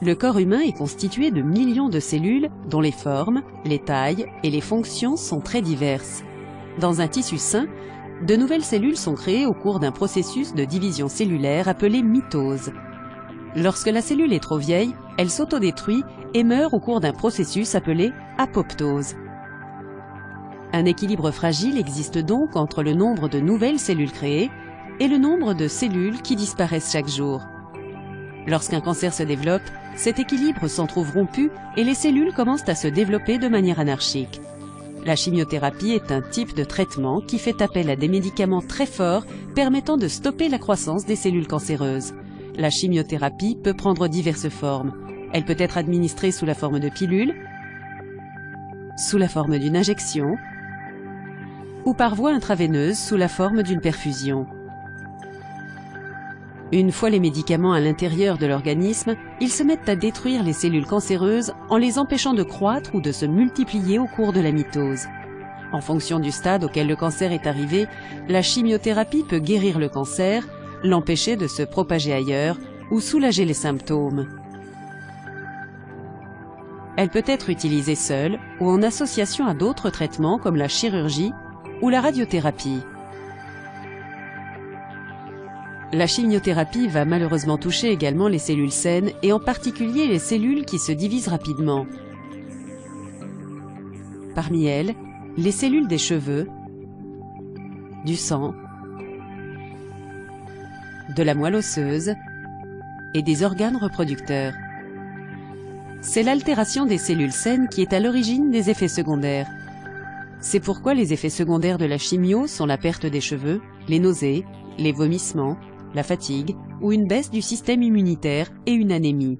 Le corps humain est constitué de millions de cellules dont les formes, les tailles et les fonctions sont très diverses. Dans un tissu sain, de nouvelles cellules sont créées au cours d'un processus de division cellulaire appelé mitose. Lorsque la cellule est trop vieille, elle s'autodétruit et meurt au cours d'un processus appelé apoptose. Un équilibre fragile existe donc entre le nombre de nouvelles cellules créées et le nombre de cellules qui disparaissent chaque jour. Lorsqu'un cancer se développe, cet équilibre s'en trouve rompu et les cellules commencent à se développer de manière anarchique. La chimiothérapie est un type de traitement qui fait appel à des médicaments très forts permettant de stopper la croissance des cellules cancéreuses. La chimiothérapie peut prendre diverses formes. Elle peut être administrée sous la forme de pilules, sous la forme d'une injection ou par voie intraveineuse sous la forme d'une perfusion. Une fois les médicaments à l'intérieur de l'organisme, ils se mettent à détruire les cellules cancéreuses en les empêchant de croître ou de se multiplier au cours de la mitose. En fonction du stade auquel le cancer est arrivé, la chimiothérapie peut guérir le cancer, l'empêcher de se propager ailleurs ou soulager les symptômes. Elle peut être utilisée seule ou en association à d'autres traitements comme la chirurgie ou la radiothérapie. La chimiothérapie va malheureusement toucher également les cellules saines et en particulier les cellules qui se divisent rapidement. Parmi elles, les cellules des cheveux, du sang, de la moelle osseuse et des organes reproducteurs. C'est l'altération des cellules saines qui est à l'origine des effets secondaires. C'est pourquoi les effets secondaires de la chimio sont la perte des cheveux, les nausées, les vomissements, la fatigue ou une baisse du système immunitaire et une anémie.